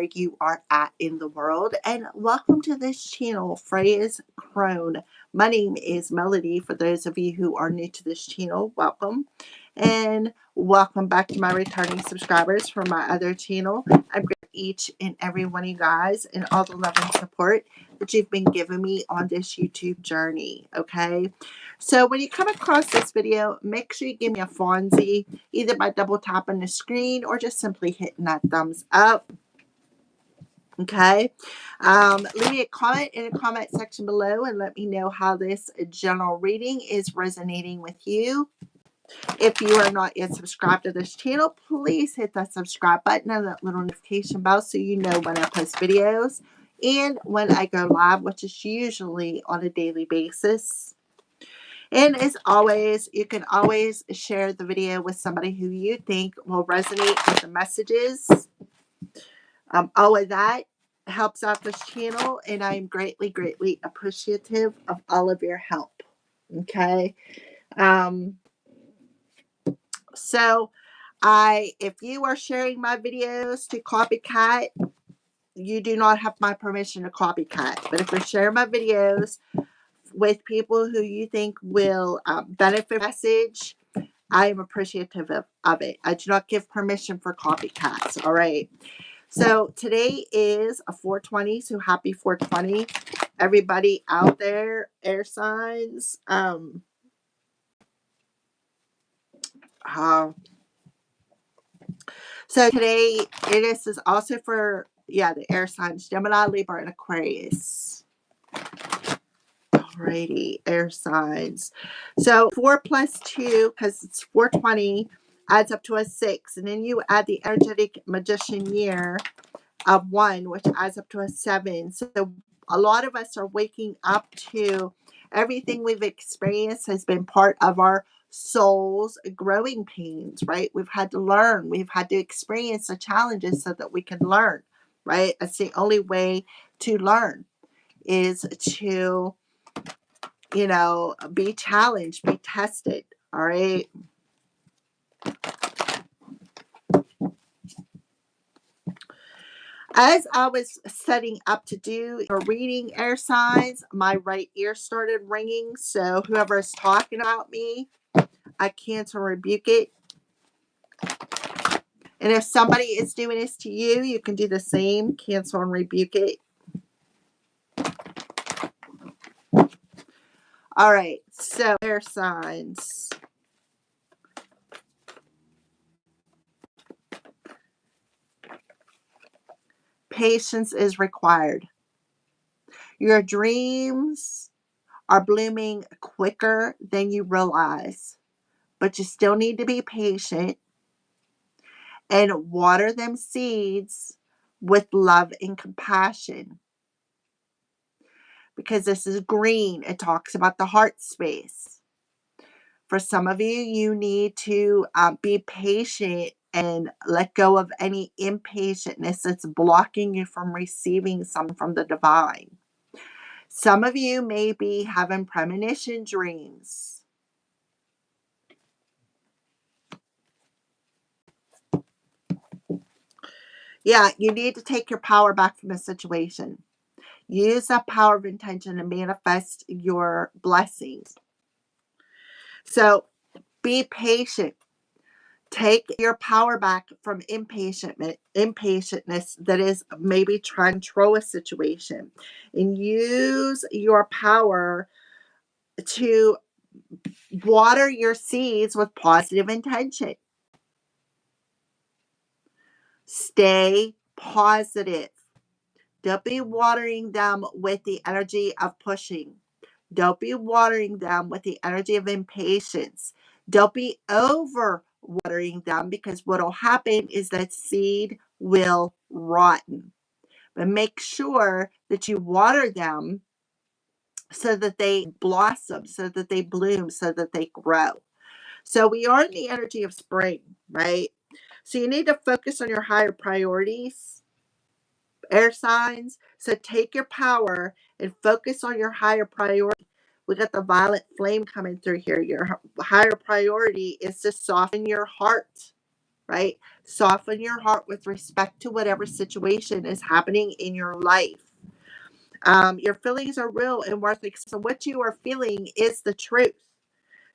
you are at in the world, and welcome to this channel, Freya's Crone. My name is Melody. For those of you who are new to this channel, welcome, and welcome back to my returning subscribers from my other channel. I'm grateful for each and every one of you guys and all the love and support that you've been giving me on this YouTube journey. Okay, so when you come across this video, make sure you give me a Fonzie, either by double tapping the screen or just simply hitting that thumbs up. Okay, leave me a comment in the comment section below and let me know how this general reading is resonating with you. If you are not yet subscribed to this channel, please hit that subscribe button and that little notification bell so you know when I post videos and when I go live, which is usually on a daily basis. And as always, you can always share the video with somebody who you think will resonate with the messages. All of that helps out this channel, and I am greatly, greatly appreciative of all of your help. Okay. So if you are sharing my videos to copycat, you do not have my permission to copycat. But if you're sharing my videos with people who you think will benefit the message, I am appreciative of it. I do not give permission for copycats. All right. So today is a 420. So happy 420, everybody out there. Air signs. So today this is also for the air signs: Gemini, Libra, and Aquarius. Alrighty, air signs. So 4 plus 2, because it's 420, adds up to a 6. And then you add the energetic magician year of 1, which adds up to a 7. So a lot of us are waking up to everything we've experienced has been part of our soul's growing pains, right? We've had to learn. We've had to experience the challenges so that we can learn, right? That's the only way to learn, is to be challenged, be tested. All right. As I was setting up to do a reading, air signs, my right ear started ringing. So whoever is talking about me, I cancel and rebuke it. And if somebody is doing this to you, you can do the same, cancel and rebuke it. All right, so air signs. Patience is required. Your dreams are blooming quicker than you realize, but you still need to be patient and water them seeds with love and compassion. Because this is green, it talks about the heart space. For some of you, you need to be patient and let go of any impatientness that's blocking you from receiving something from the divine. Some of you may be having premonition dreams. Yeah, you need to take your power back from the situation. Use that power of intention to manifest your blessings. So be patient. Take your power back from impatientness that is maybe trying to control a situation, and use your power to water your seeds with positive intention. Stay positive. Don't be watering them with the energy of pushing. Don't be watering them with the energy of impatience. Don't be over watering them, because what will happen is that seed will rotten. But make sure that you water them so that they blossom, so that they bloom, so that they grow. So we are in the energy of spring, right? So you need to focus on your higher priorities, air signs. So take your power and focus on your higher priority. We got the violet flame coming through here. Your higher priority is to soften your heart. right? Soften your heart with respect to whatever situation is happening in your life. Your feelings are real and worth it. So what you are feeling is the truth.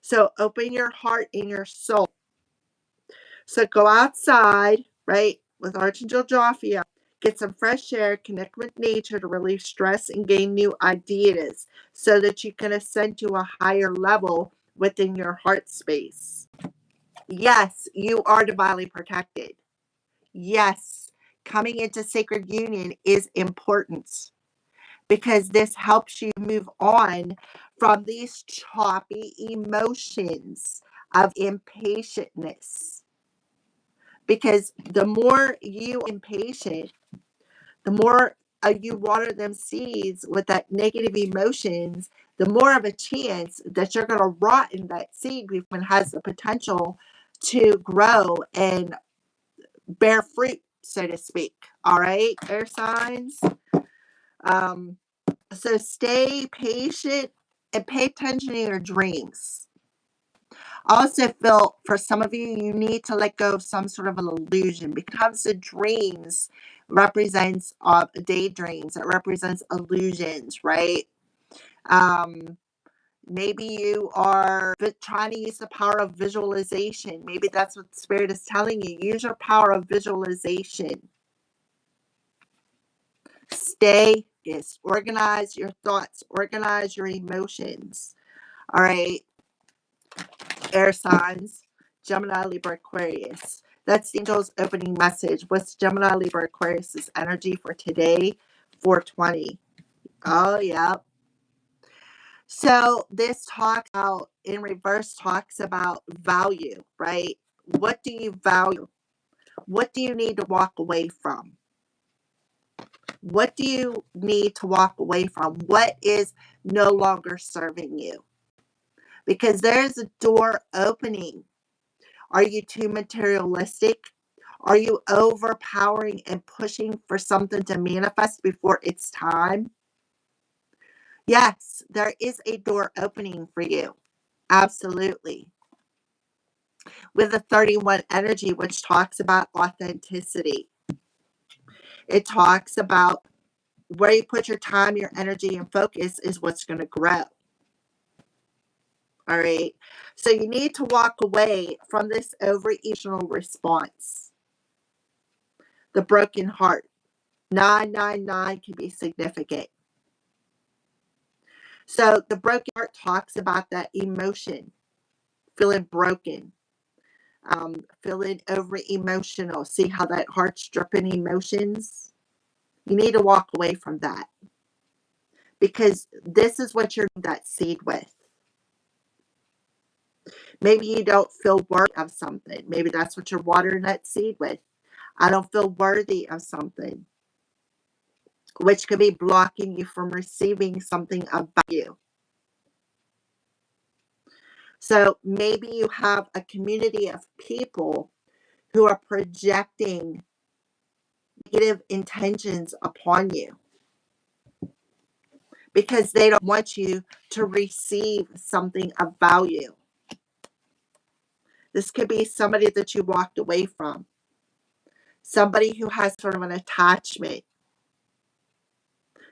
So open your heart and your soul. So go outside, right, with Archangel Jophiel. Get some fresh air, connect with nature to relieve stress and gain new ideas so that you can ascend to a higher level within your heart space. Yes, you are divinely protected. Yes, coming into sacred union is important because this helps you move on from these choppy emotions of impatientness. Because the more you impatient, the more you water them seeds with that negative emotions, the more of a chance that you're going to rot in that seed and has the potential to grow and bear fruit, so to speak. All right, air signs. Um, so stay patient and pay attention to your dreams. I also feel for some of you, you need to let go of some sort of an illusion because the dreams represents daydreams. It represents illusions, right? Um, Maybe you are trying to use the power of visualization. Maybe that's what Spirit is telling you. Use your power of visualization. Stay, yes, organize your thoughts, organize your emotions. All right, air signs, Gemini, Libra, Aquarius. That's the angel's opening message. What's Gemini, Libra, Aquarius's energy for today, 420? Oh, yeah. So this talks out in reverse, talks about value, right? What do you value? What do you need to walk away from? What do you need to walk away from? What is no longer serving you? Because there's a door opening. Are you too materialistic? Are you overpowering and pushing for something to manifest before it's time? Yes, there is a door opening for you. Absolutely. With the 31 energy, which talks about authenticity, it talks about where you put your time, your energy, and focus is what's going to grow. All right. So you need to walk away from this over emotional response. The broken heart. 999 can be significant. So the broken heart talks about that emotion, feeling broken, feeling over emotional. See how that heart's dripping emotions? You need to walk away from that because this is what you're that seed with. Maybe you don't feel worthy of something. Maybe that's what you're watering that seed with. I don't feel worthy of something, which could be blocking you from receiving something about you. So maybe you have a community of people who are projecting negative intentions upon you because they don't want you to receive something of value. This could be somebody that you walked away from, somebody who has sort of an attachment,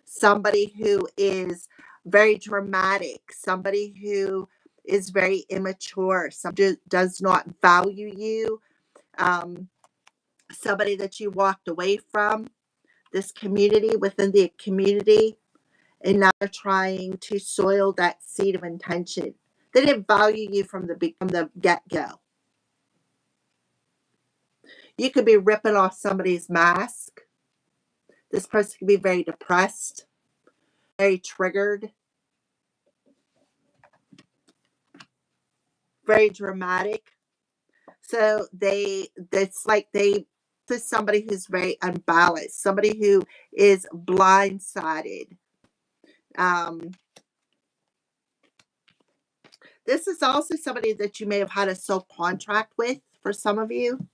somebody who is very dramatic, somebody who is very immature, somebody does not value you, somebody that you walked away from, this community within the community, and now they're trying to soil that seed of intention. They didn't value you from the get-go. You could be ripping off somebody's mask. This person could be very depressed, very triggered, very dramatic. So it's like they to somebody who's very unbalanced, somebody who is blindsided. Um, this is also somebody that you may have had a soul contract with for some of you.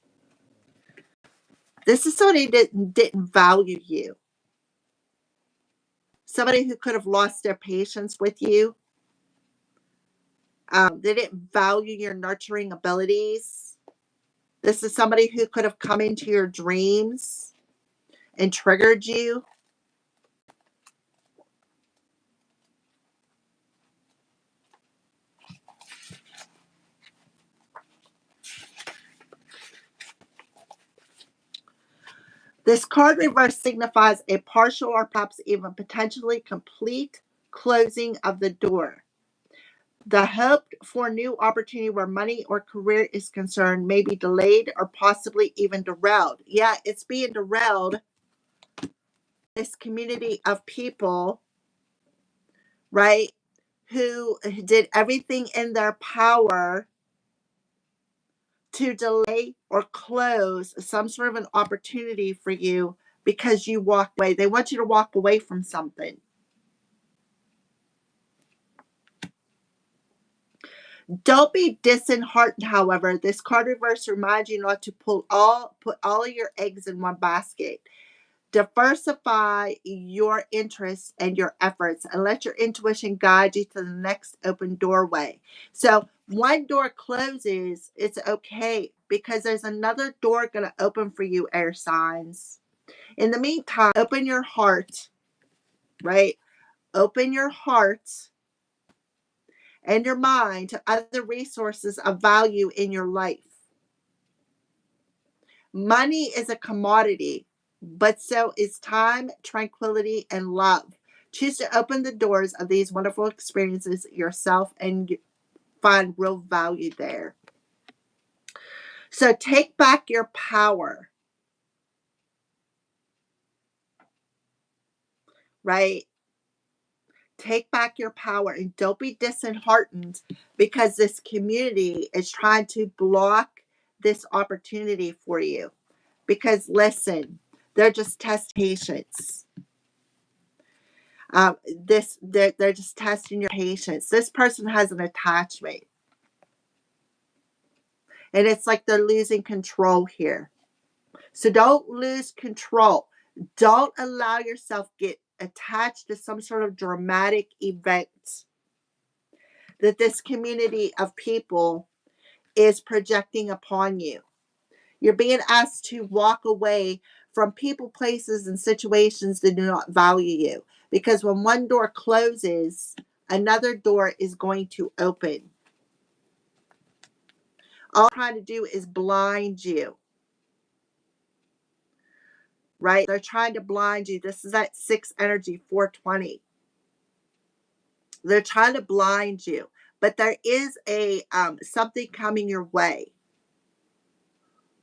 This is somebody that didn't value you. Somebody who could have lost their patience with you. They didn't value your nurturing abilities. This is somebody who could have come into your dreams and triggered you. This card reverse signifies a partial or perhaps even potentially complete closing of the door. The hope for new opportunity where money or career is concerned may be delayed or possibly even derailed. Yeah, it's being derailed. This community of people, right, who did everything in their power to delay or close some sort of an opportunity for you because you walked away. They want you to walk away from something. Don't be disheartened, however. This card reverse reminds you not to put all of your eggs in one basket. Diversify your interests and your efforts and let your intuition guide you to the next open doorway. So one door closes, it's okay because there's another door going to open for you, air signs. In the meantime, open your heart, right? Open your heart and your mind to other resources of value in your life. Money is a commodity, but so is time, tranquility, and love. Choose to open the doors of these wonderful experiences yourself and find real value there. So take back your power, right? Take back your power and don't be disheartened because this community is trying to block this opportunity for you. Because listen, they're just test patience. They're just testing your patience. This person has an attachment, and it's like they're losing control here. So don't lose control. Don't allow yourself get attached to some sort of dramatic event that this community of people is projecting upon you. You're being asked to walk away from people, places, and situations that do not value you. Because when one door closes, another door is going to open. All they're trying to do is blind you, right? They're trying to blind you. This is that 6 energy, 420. They're trying to blind you. But there is a something coming your way.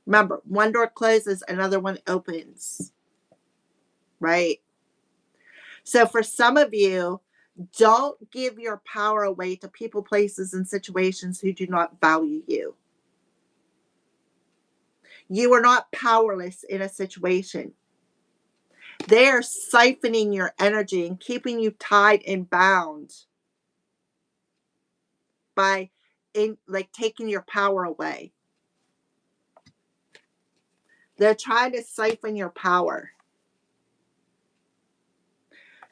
Remember, one door closes, another one opens, right? So for some of you, don't give your power away to people, places, and situations who do not value you. You are not powerless in a situation. They are siphoning your energy and keeping you tied and bound by taking your power away. They're trying to siphon your power.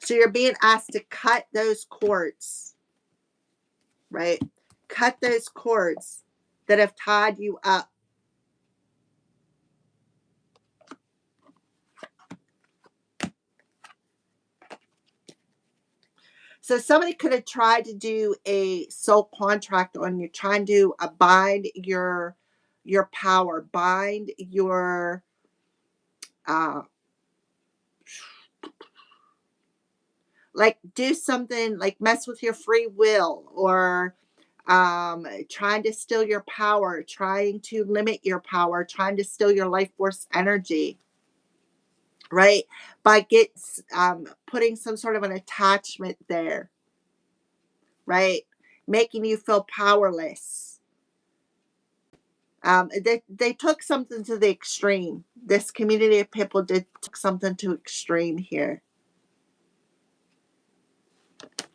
So you're being asked to cut those cords, right? Cut those cords that have tied you up. So somebody could have tried to do a soul contract on you, trying to bind your power, bind your do something like mess with your free will, or trying to steal your power, trying to limit your power, trying to steal your life force energy, right? By putting some sort of an attachment there, right? Making you feel powerless. They took something to the extreme. This community of people took something to extreme here.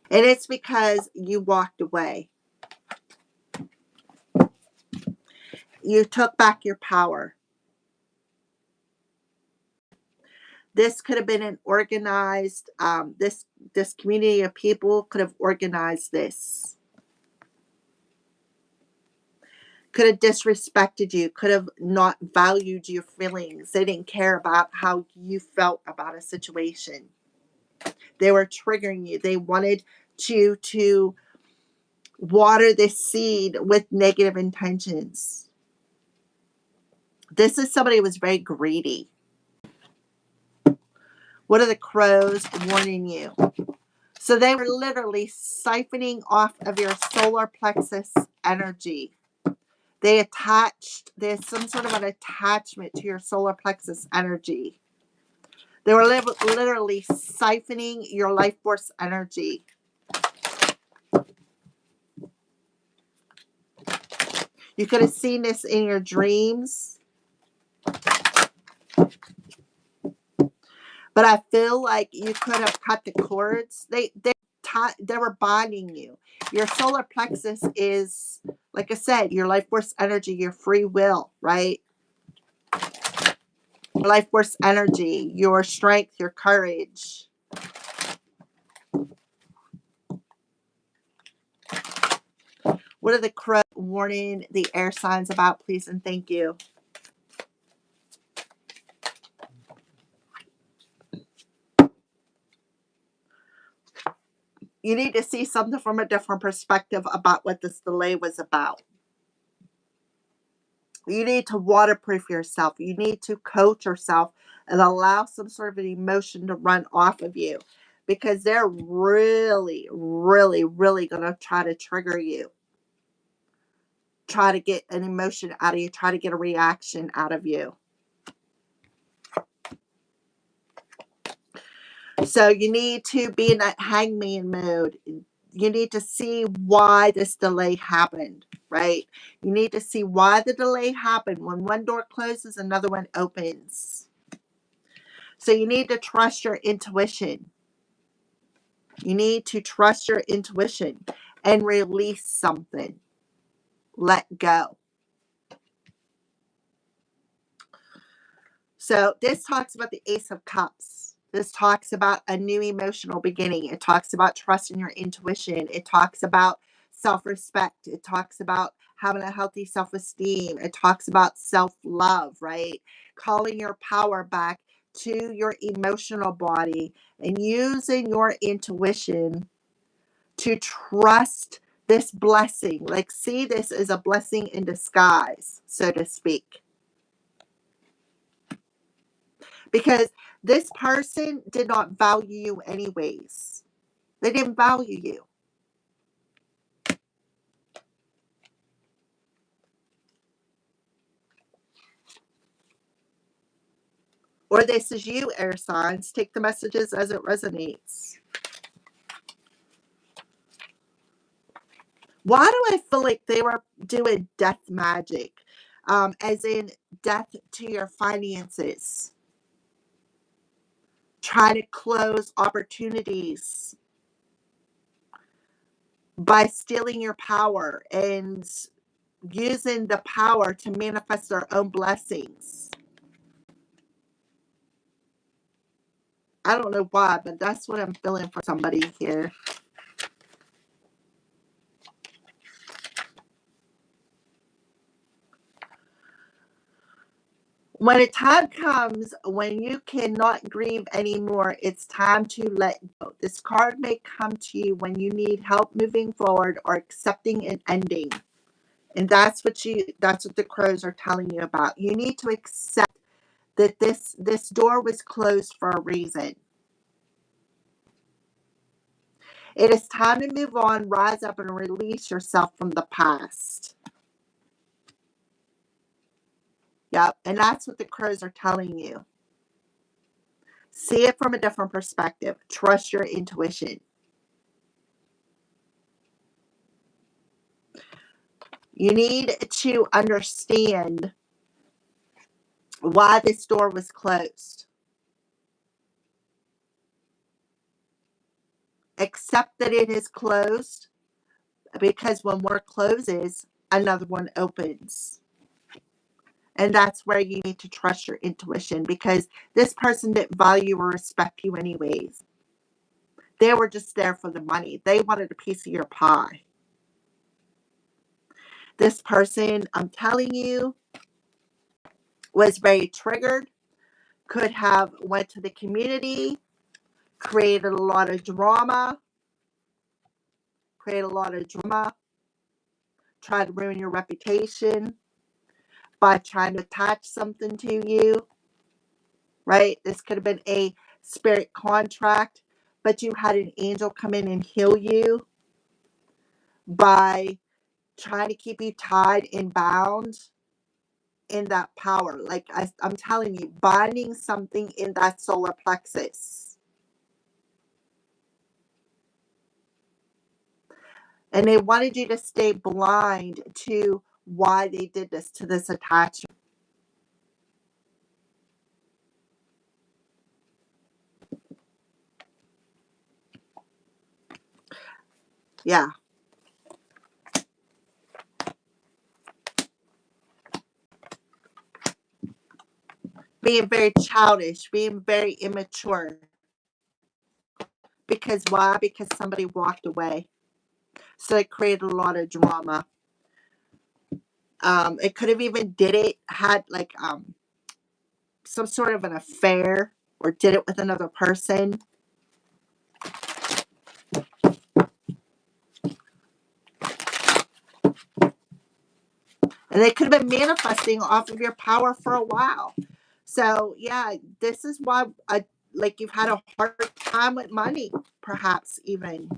And it's because you walked away. You took back your power. This could have been an organized, this community of people could have organized this. could have disrespected you, could have not valued your feelings. They didn't care about how you felt about a situation. They were triggering you. They wanted you to water this seed with negative intentions. This is somebody who was very greedy. What are the crows warning you? So they were literally siphoning off of your solar plexus energy. There's some sort of an attachment to your solar plexus energy. They were literally siphoning your life force energy. You could have seen this in your dreams. But I feel like you could have cut the cords. They were bonding you. Your solar plexus is, like I said, your life force energy, your free will, right? Your life force energy, your strength, your courage. What are the crows warning the air signs about, please and thank you? You need to see something from a different perspective about what this delay was about. You need to waterproof yourself. You need to coach yourself and allow some sort of an emotion to run off of you, because they're really, really, really going to try to trigger you, try to get an emotion out of you, try to get a reaction out of you. So you need to be in that hangman mode. You need to see why this delay happened, right? You need to see why the delay happened. When one door closes, another one opens. So you need to trust your intuition. You need to trust your intuition and release something. Let go. So this talks about the Ace of Cups. This talks about a new emotional beginning. It talks about trusting your intuition. It talks about self-respect. It talks about having a healthy self-esteem. It talks about self-love, right? Calling your power back to your emotional body and using your intuition to trust this blessing. Like, see this as a blessing in disguise, so to speak. Because this person did not value you anyways. They didn't value you. Or this is you, air signs. Take the messages as it resonates. Why do I feel like they were doing death magic? As in death to your finances. Try to close opportunities by stealing your power and using the power to manifest their own blessings. I don't know why, but that's what I'm feeling for somebody here. When a time comes when you cannot grieve anymore, it's time to let go. This card may come to you when you need help moving forward or accepting an ending. And that's what the crows are telling you about. You need to accept that this door was closed for a reason. It is time to move on, rise up, and release yourself from the past. Yep, and that's what the crows are telling you. See it from a different perspective. Trust your intuition. You need to understand why this door was closed. Accept that it is closed, because when one closes, another one opens. And that's where you need to trust your intuition, because this person didn't value or respect you anyways. They were just there for the money. They wanted a piece of your pie. This person, I'm telling you, was very triggered, could have went to the community, created a lot of drama, try to ruin your reputation by trying to attach something to you, right? This could have been a spirit contract, but you had an angel come in and heal you by trying to keep you tied and bound in that power. Like I'm telling you, binding something in that solar plexus. And they wanted you to stay blind to why they did this, to this attachment. Yeah. Being very childish, being very immature. Because why? Because somebody walked away. So it created a lot of drama. It could have even had like some sort of an affair or did it with another person. And they could have been manifesting off of your power for a while. So yeah, this is why like you've had a hard time with money, perhaps even.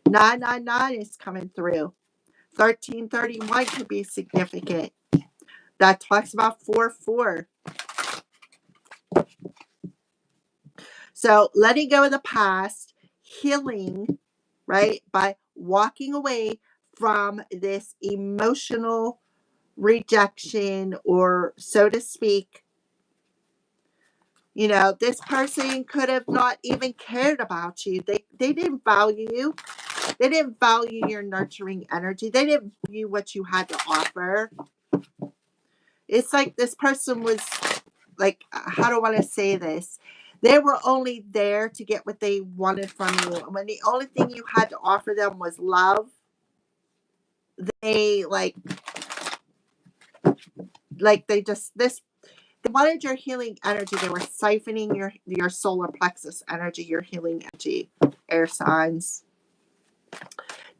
999 is coming through. 1331 could be significant. That talks about 4-4. So letting go of the past, healing, right, by walking away from this emotional rejection, or so to speak. You know, this person could have not even cared about you. They didn't value you. They didn't value your nurturing energy. They didn't value what you had to offer. It's like this person was like, how do I want to say this? They were only there to get what they wanted from you. And when the only thing you had to offer them was love, they they just this they wanted your healing energy. They were siphoning your solar plexus energy, your healing energy. Air signs.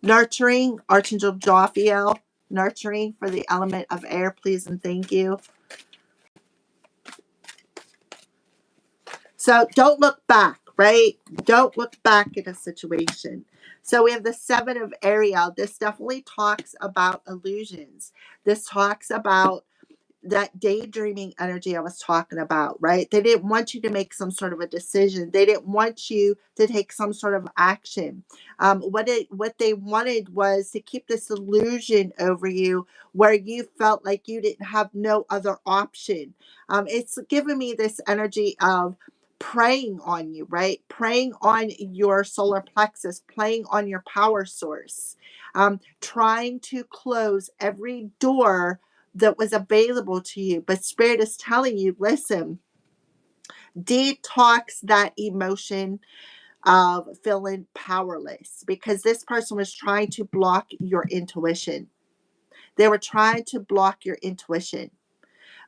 Nurturing, Archangel Jophiel, nurturing for the element of air, please and thank you. So don't look back, right? Don't look back at a situation. So we have the 7 of Ariel. This definitely talks about illusions. This talks about that daydreaming energy I was talking about, right? They didn't want you to make some sort of a decision. They didn't want you to take some sort of action. What they wanted was to keep this illusion over you where you felt like you didn't have no other option. It's given me this energy of preying on you, right? Preying on your solar plexus, playing on your power source, trying to close every door that was available to you. But Spirit is telling you, listen, detox that emotion of feeling powerless, because this person was trying to block your intuition. They were trying to block your intuition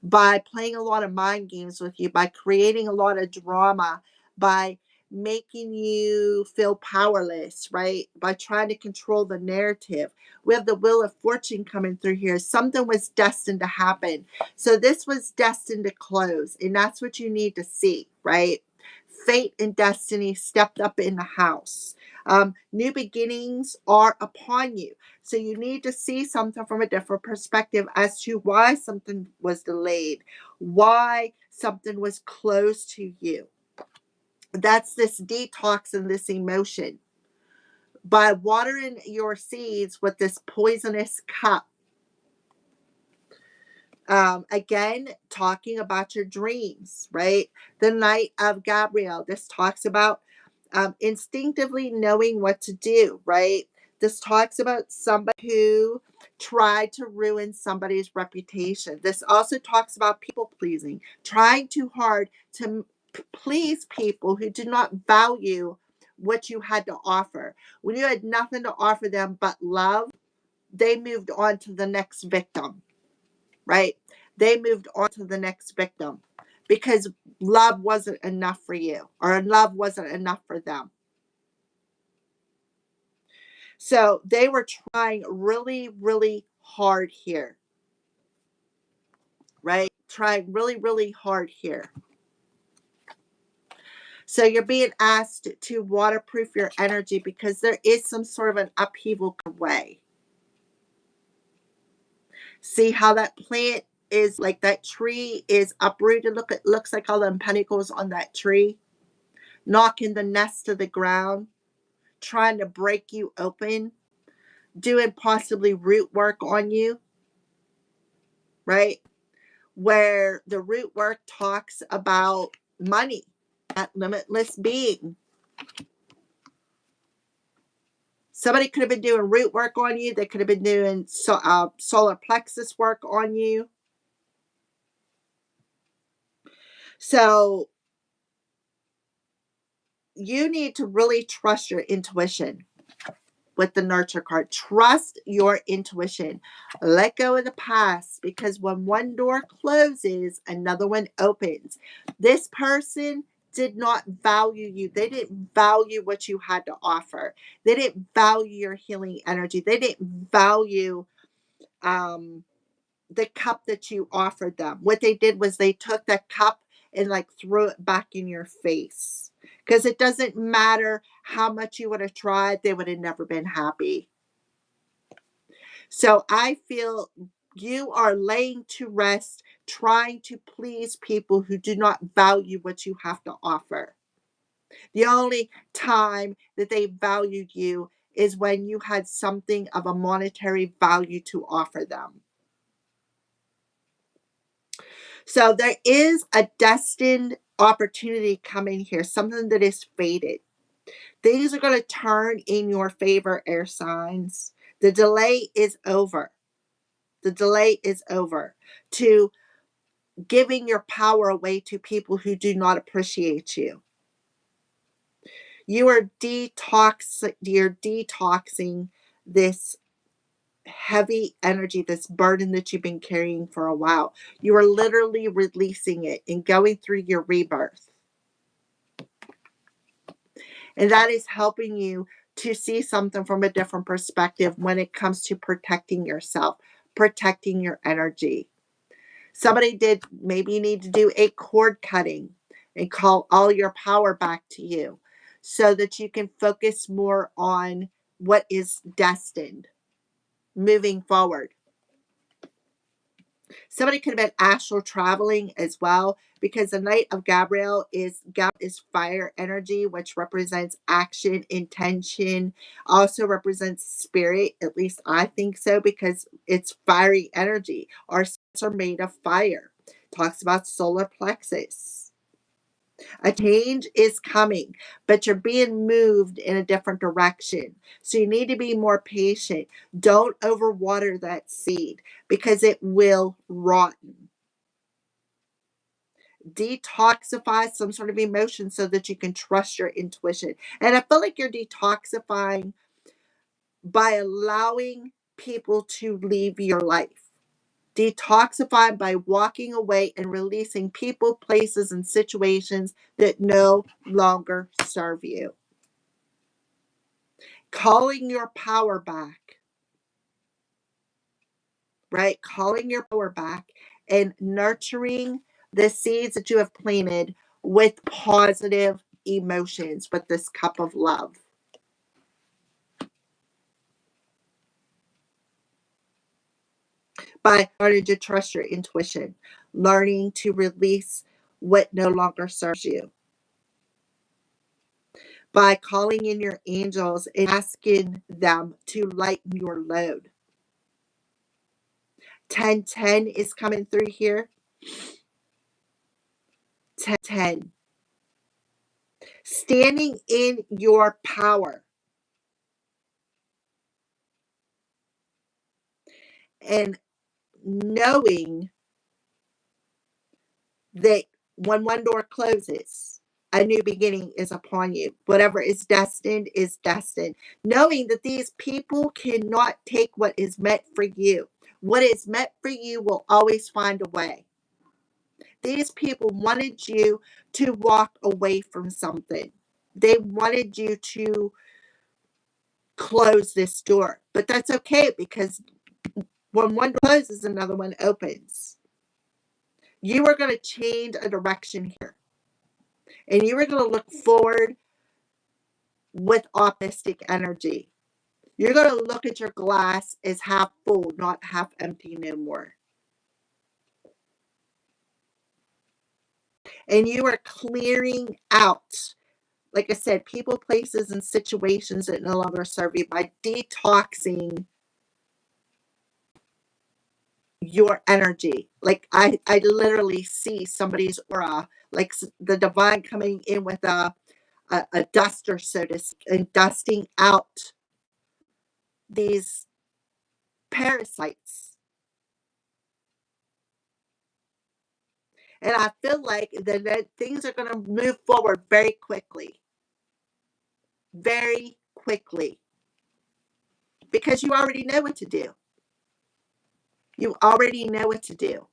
by playing a lot of mind games with you, by creating a lot of drama, by making you feel powerless, right? By trying to control the narrative. We have the Wheel of Fortune coming through here. Something was destined to happen. So this was destined to close, and that's what you need to see, right? Fate and destiny stepped up in the house. New beginnings are upon you. So you need to see something from a different perspective as to why something was delayed, why something was closed to you. That's this detox and this emotion. By watering your seeds with this poisonous cup, again, talking about your dreams, right? The Knight of Gabriel. This talks about instinctively knowing what to do, right? This talks about somebody who tried to ruin somebody's reputation. This also talks about people pleasing, trying too hard to please people who do not value what you had to offer. When you had nothing to offer them but love, they moved on to the next victim, right? They moved on to the next victim because love wasn't enough for you, or love wasn't enough for them. So they were trying really, really hard here, right? Trying really, really hard here. So you're being asked to waterproof your energy because there is some sort of an upheaval way. See how that plant is, like that tree is uprooted. Look, it looks like all them pentacles on that tree, knocking the nest to the ground, trying to break you open, doing possibly root work on you, right? Where the root work talks about money, that limitless being. Somebody could have been doing root work on you. They could have been doing solar plexus work on you. So you need to really trust your intuition with the nurture card. Trust your intuition. Let go of the past, because when one door closes, another one opens. This person did not value you. They didn't value what you had to offer. They didn't value your healing energy. They didn't value the cup that you offered them. What they did was they took that cup and like threw it back in your face. Because it doesn't matter how much you would have tried, they would have never been happy. So I feel you are laying to rest, trying to please people who do not value what you have to offer. The only time that they valued you is when you had something of a monetary value to offer them. So there is a destined opportunity coming here, something that is fated. Things are going to turn in your favor, air signs. The delay is over. The delay is over to giving your power away to people who do not appreciate you. You're detoxing this heavy energy, this burden that you've been carrying for a while. You are literally releasing it and going through your rebirth. And that is helping you to see something from a different perspective when it comes to protecting yourself, protecting your energy. Somebody did, maybe you need to do a cord cutting and call all your power back to you so that you can focus more on what is destined moving forward. Somebody could have been astral traveling as well, because the Knight of Gabriel is fire energy, which represents action, intention, also represents spirit. At least I think so, because it's fiery energy. Our cells are made of fire. Talks about solar plexus. A change is coming, but you're being moved in a different direction. So you need to be more patient. Don't overwater that seed because it will rotten. Detoxify some sort of emotion so that you can trust your intuition. And I feel like you're detoxifying by allowing people to leave your life. Detoxify by walking away and releasing people, places, and situations that no longer serve you. Calling your power back, right? Calling your power back and nurturing the seeds that you have planted with positive emotions, with this cup of love. By learning to trust your intuition, learning to release what no longer serves you, by calling in your angels and asking them to lighten your load. 1010 is coming through here. 1010. Standing in your power and knowing that when one door closes, a new beginning is upon you. Whatever is destined is destined. Knowing that these people cannot take what is meant for you. What is meant for you will always find a way. These people wanted you to walk away from something. They wanted you to close this door. But that's okay, because when one closes, another one opens. You are going to change a direction here. And you are going to look forward with optimistic energy. You're going to look at your glass as half full, not half empty no more. And you are clearing out, like I said, people, places, and situations that no longer serve you by detoxing your energy. Like I literally see somebody's aura, like the divine coming in with a duster, so to speak, and dusting out these parasites. And I feel like that things are going to move forward very quickly. Very quickly. Because you already know what to do. You already know what to do.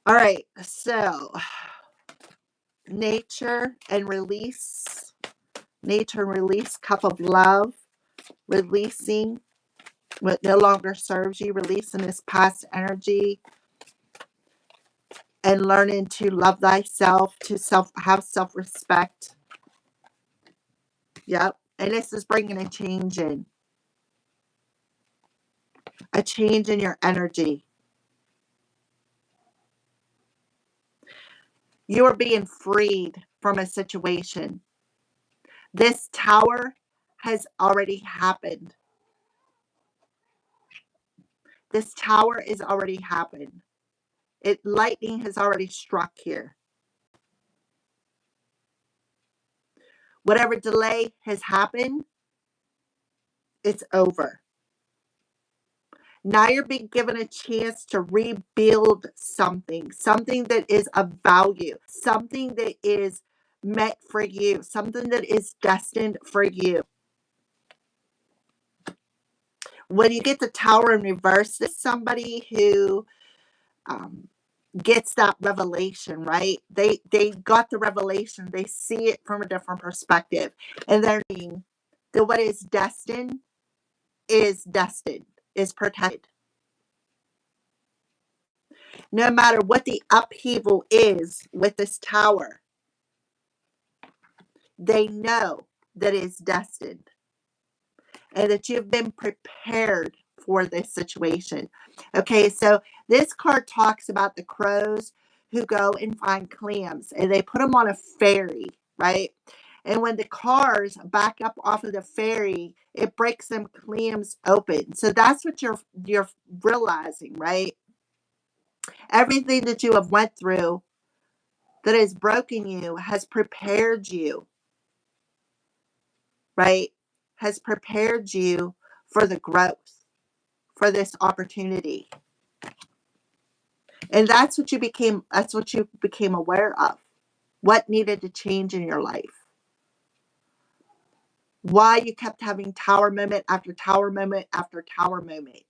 All right. So, nature and release. Nature and release. Cup of love. Releasing what no longer serves you. Releasing this past energy. And learning to love thyself. To have self-respect. Yep. And this is bringing a change in. A change in your energy. You are being freed from a situation. This tower has already happened. This tower is already happened. Lightning has already struck here. Whatever delay has happened, it's over. Now you're being given a chance to rebuild something that is of value, something that is meant for you, something that is destined for you. When you get the tower in reverse, it's somebody who gets that revelation, right? They got the revelation. They see it from a different perspective, and they're saying that what is destined, is protected. No matter what the upheaval is with this tower, they know that it's destined and that you've been prepared for this situation. Okay, so this card talks about the crows who go and find clams and they put them on a ferry, right? And when the cars back up off of the ferry, it breaks them clams open. So that's what you're realizing, right? Everything that you have went through that has broken you has prepared you, right? Has prepared you for the growth, for this opportunity. And that's what you became aware of. What needed to change in your life. Why you kept having tower moment after tower moment after tower moment.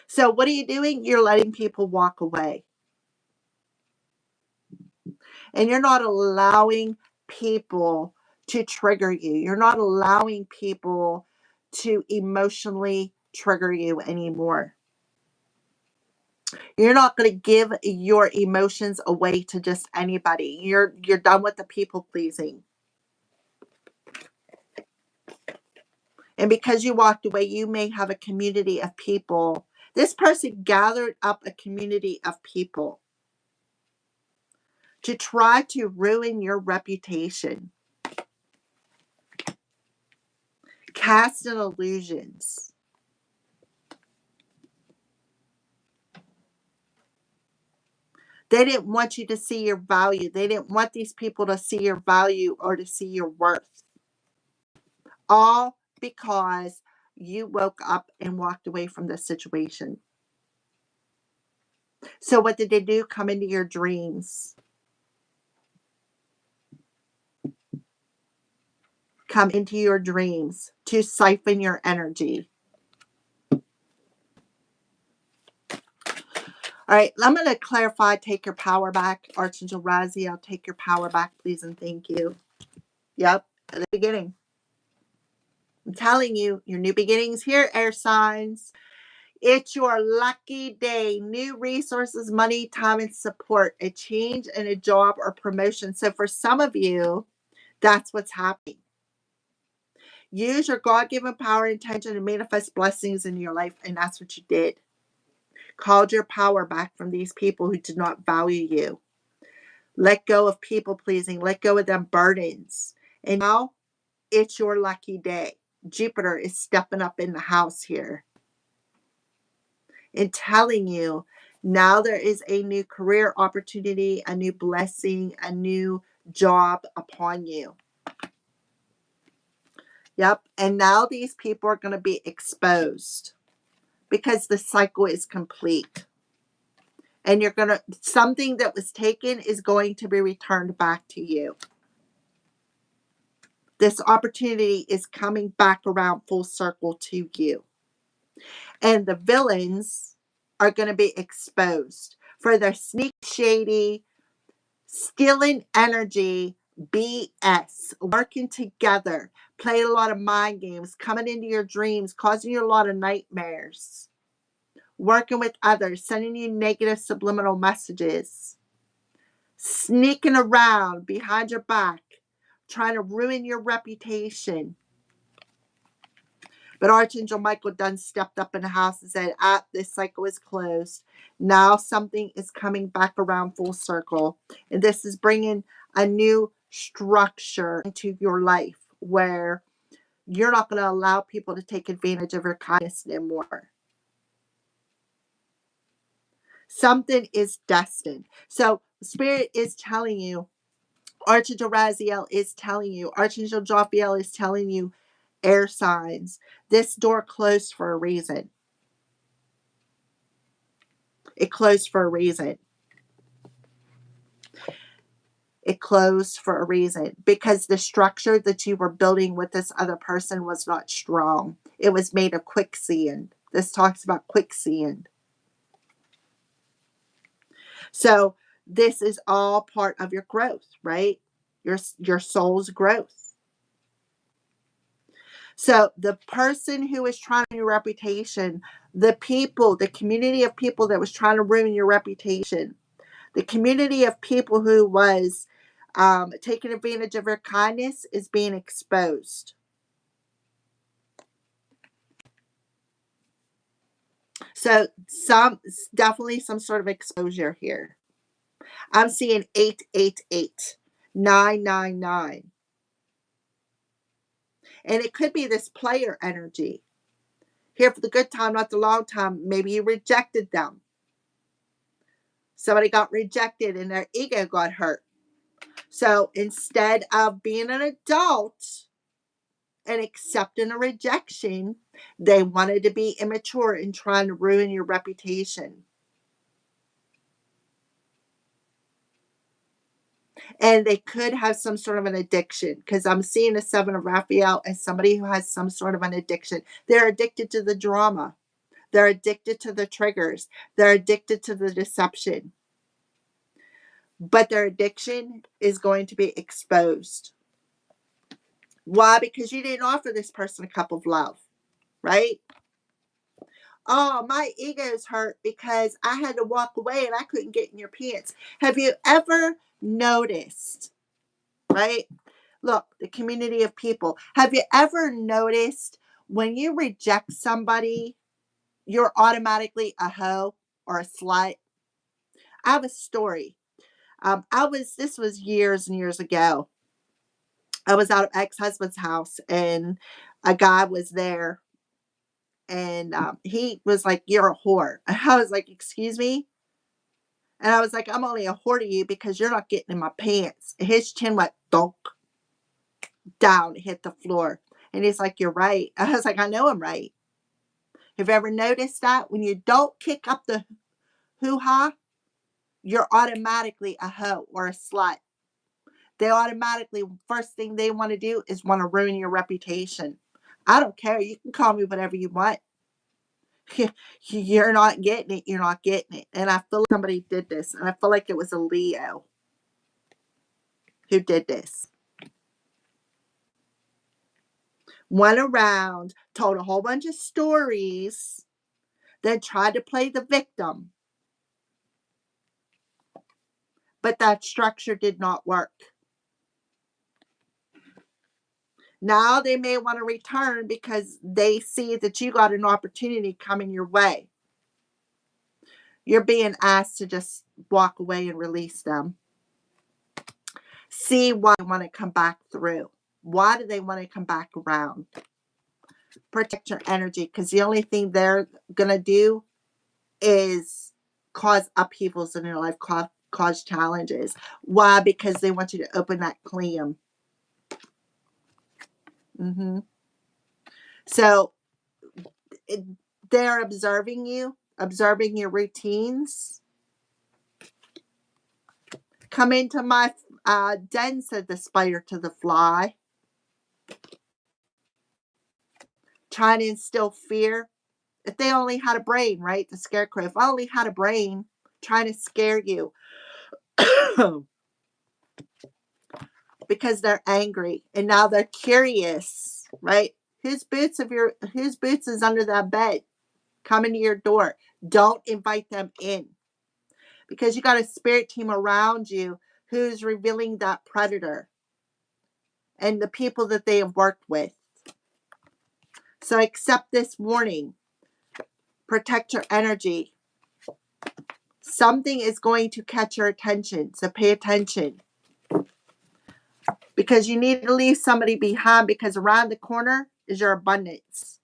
So what are you doing? You're letting people walk away. And you're not allowing people to trigger you. You're not allowing people to emotionally trigger you anymore. You're not going to give your emotions away to just anybody. You're done with the people pleasing. And because you walked away, you may have a community of people. This person gathered up a community of people to try to ruin your reputation. Cast in illusions. They didn't want you to see your value. They didn't want these people to see your value or to see your worth. All because you woke up and walked away from the situation. So what did they do? Come into your dreams. Come into your dreams to siphon your energy. All right, I'm going to clarify. Take your power back. Archangel Raziel, take your power back, please, and thank you. Yep, at the beginning. I'm telling you, your new beginnings here, air signs. It's your lucky day. New resources, money, time, and support. A change in a job or promotion. So for some of you, that's what's happening. Use your God-given power and intention to manifest blessings in your life, and that's what you did. Called your power back from these people who did not value you. Let go of people pleasing. Let go of them burdens. And now it's your lucky day. Jupiter is stepping up in the house here and telling you now there is a new career opportunity, a new blessing, a new job upon you. Yep. And now these people are going to be exposed because the cycle is complete. And you're going to, something that was taken is going to be returned back to you. This opportunity is coming back around full circle to you. And the villains are going to be exposed for their sneak, shady, stealing energy, BS, working together, playing a lot of mind games, coming into your dreams, causing you a lot of nightmares, working with others, sending you negative subliminal messages, sneaking around behind your back, trying to ruin your reputation. But Archangel Michael done stepped up in the house and said, this cycle is closed. Now something is coming back around full circle. And this is bringing a new structure into your life where you're not going to allow people to take advantage of your kindness anymore. Something is destined. So Spirit is telling you, Archangel Raziel is telling you, Archangel Jophiel is telling you, air signs, this door closed for a reason. It closed for a reason. It closed for a reason because the structure that you were building with this other person was not strong. It was made of quicksand. This talks about quicksand. So this is all part of your growth, right? Your soul's growth. So the person who is trying to ruin your reputation, the people, the community of people that was trying to ruin your reputation, the community of people who was taking advantage of your kindness is being exposed. So definitely some sort of exposure here. I'm seeing 888, 999. And it could be this player energy. Here for the good time, not the long time. Maybe you rejected them. Somebody got rejected and their ego got hurt. So instead of being an adult and accepting a rejection, they wanted to be immature and trying to ruin your reputation. And they could have some sort of an addiction because I'm seeing the Seven of Raphael as somebody who has some sort of an addiction. They're addicted to the drama. They're addicted to the triggers. They're addicted to the deception. But their addiction is going to be exposed. Why? Because you didn't offer this person a cup of love, right? Oh, my ego's hurt because I had to walk away and I couldn't get in your pants. Have you ever noticed, right? Look, the community of people. Have you ever noticed when you reject somebody, you're automatically a hoe or a slut? I have a story. This was years and years ago. I was out of ex-husband's house and a guy was there and he was like, "You're a whore." And I was like, "Excuse me?" And I was like, I'm only a whore to you because you're not getting in my pants. And his chin went donk down, hit the floor. And he's like, you're right. I was like, I know I'm right. Have you ever noticed that? When you don't kick up the hoo-ha, you're automatically a hoe or a slut. They automatically, first thing they want to do is want to ruin your reputation. I don't care. You can call me whatever you want. You're not getting it. You're not getting it. And I feel like somebody did this. And I feel like it was a Leo who did this. Went around, told a whole bunch of stories, then tried to play the victim. But that structure did not work. Now they may want to return because they see that you got an opportunity coming your way. You're being asked to just walk away and release them. See why they want to come back through. Why do they want to come back around? Protect your energy, because the only thing they're going to do is cause upheavals in your life, cause challenges. Why? Because they want you to open that clam. So they're observing you, observing your routines. Come into my den, said the spider to the fly. Trying to instill fear. If they only had a brain, right? The scarecrow. If I only had a brain, trying to scare you. Because they're angry and now they're curious, right? Whose boots is under that bed? Coming to your door. Don't invite them in. Because you got a spirit team around you who's revealing that predator and the people that they have worked with. So accept this warning. Protect your energy. Something is going to catch your attention, so pay attention. Because you need to leave somebody behind, because around the corner is your abundance.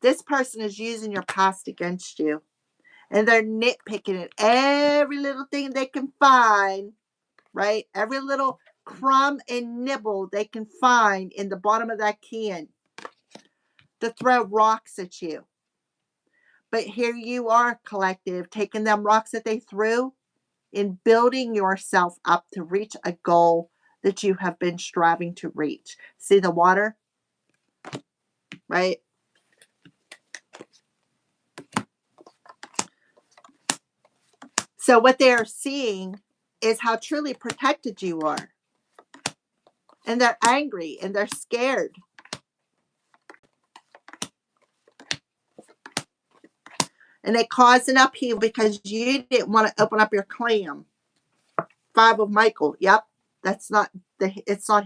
This person is using your past against you. And they're nitpicking at every little thing they can find, right? Every little crumb and nibble they can find in the bottom of that can to throw rocks at you. But here you are, collective, taking them rocks that they threw and building yourself up to reach a goal that you have been striving to reach. See the water? Right? So what they are seeing is how truly protected you are. And they're angry and they're scared. And it caused an upheaval because you didn't want to open up your clam. 5 of Michael. Yep. It's not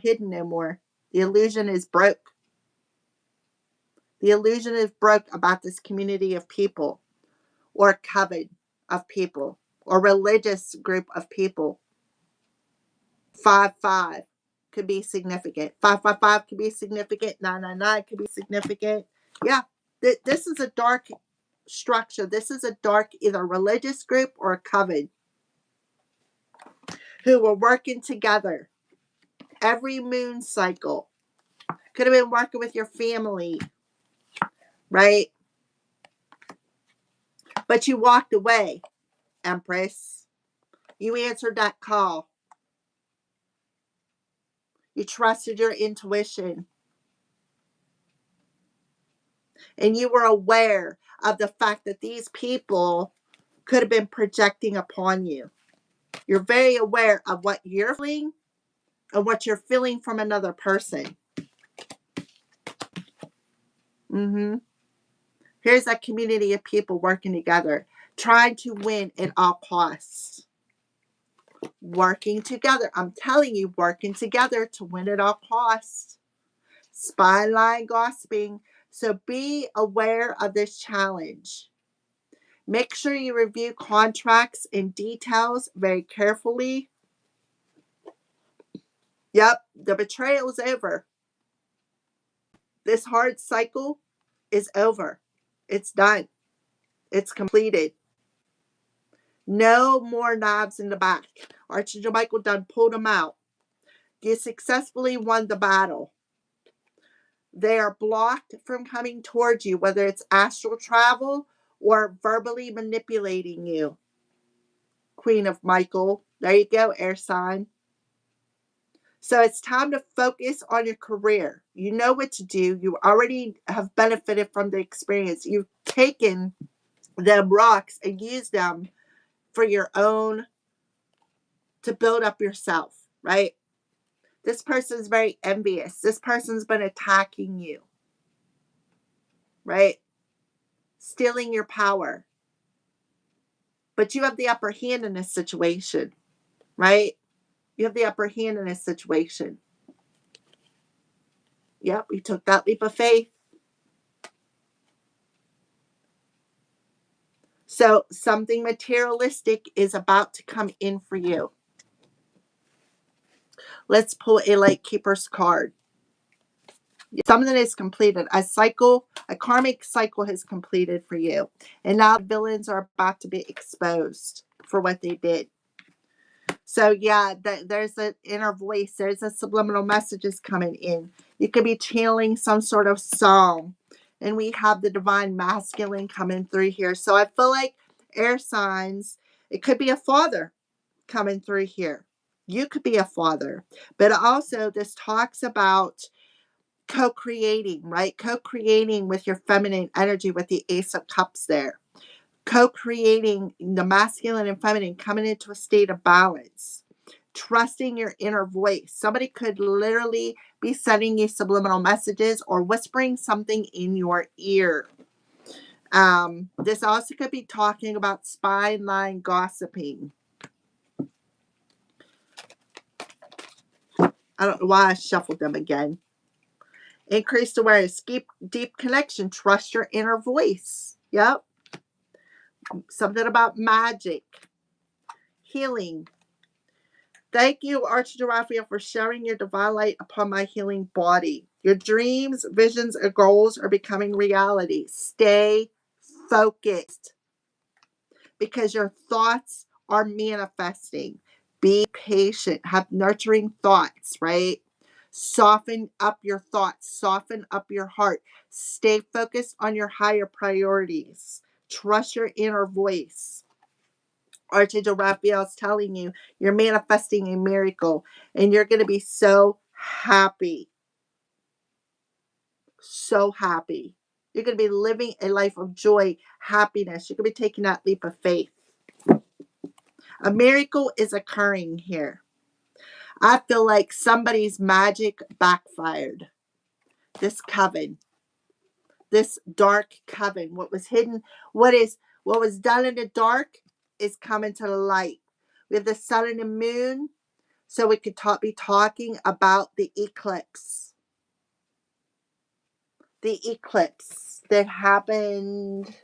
hidden no more. The illusion is broke. The illusion is broke about this community of people, or coven of people, or religious group of people. 5-5 could be significant. 5-5-5 could be significant. 9-9-9 could be significant. Yeah. This is a dark structure. This is a dark either religious group or a coven who were working together every moon cycle. Could have been working with your family, right? But you walked away, Empress. You answered that call. You trusted your intuition. And you were aware of the fact that these people could have been projecting upon you. You're very aware of what you're feeling and what you're feeling from another person. Here's a community of people working together, trying to win at all costs. Working together. I'm telling you, working together to win at all costs. Spy line gossiping. So be aware of this challenge. Make sure you review contracts and details very carefully. Yep, the betrayal is over. This hard cycle is over. It's done. It's completed. No more knobs in the back. Archangel Michael done pulled them out. You successfully won the battle. They are blocked from coming towards you, whether it's astral travel or verbally manipulating you. Queen of Michael. There you go, air sign. So it's time to focus on your career. You know what to do. You already have benefited from the experience. You've taken them rocks and used them for your own, to build up yourself, right? This person's very envious. This person's been attacking you, right? Stealing your power. But you have the upper hand in this situation, right? You have the upper hand in this situation. Yep, we took that leap of faith. So something materialistic is about to come in for you. Let's pull a Lightkeeper's card. Something is completed. A karmic cycle has completed for you. And now villains are about to be exposed for what they did. So yeah, there's an inner voice. There's a subliminal messages coming in. You could be channeling some sort of song. And we have the divine masculine coming through here. So I feel like air signs, it could be a father coming through here. You could be a father. But also this talks about co-creating, right? Co-creating with your feminine energy with the Ace of Cups there. Co-creating the masculine and feminine, coming into a state of balance. Trusting your inner voice. Somebody could literally be sending you subliminal messages or whispering something in your ear. This also could be talking about spine line gossiping. I don't know why I shuffled them again. Increased awareness, deep connection, trust your inner voice. Yep. Something about magic, healing. Thank you, Archangel Raphael, for sharing your divine light upon my healing body. Your dreams, visions, and goals are becoming reality. Stay focused because your thoughts are manifesting. Be patient. Have nurturing thoughts, right? Soften up your thoughts. Soften up your heart. Stay focused on your higher priorities. Trust your inner voice. Archangel Raphael is telling you you're manifesting a miracle and you're going to be so happy. So happy. You're going to be living a life of joy, happiness. You're going to be taking that leap of faith. A miracle is occurring here. I feel like somebody's magic backfired. This coven, this dark coven, what was hidden, what was done in the dark is coming to the light. We have the sun and the moon, so we could be talking about the eclipse. The eclipse that happened.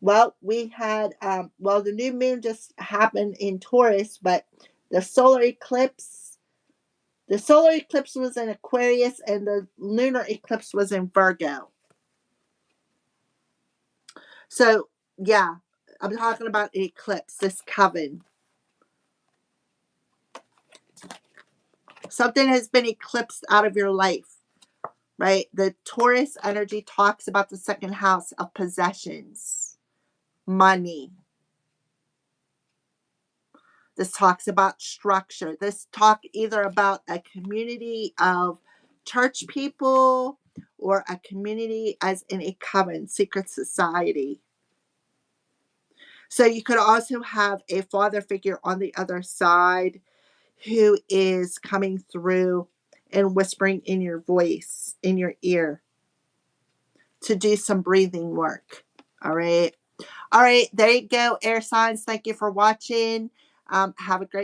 Well, we had, the new moon just happened in Taurus, but the solar eclipse was in Aquarius and the lunar eclipse was in Virgo. So, yeah, I'm talking about the eclipse, this coven. Something has been eclipsed out of your life, right? The Taurus energy talks about the second house of possessions, money. This talks about structure. This talk either about a community of church people or a community as in a coven, secret society. So you could also have a father figure on the other side who is coming through and whispering in your voice, in your ear, to do some breathing work. All right. All right. There you go, air signs. Thank you for watching. Have a great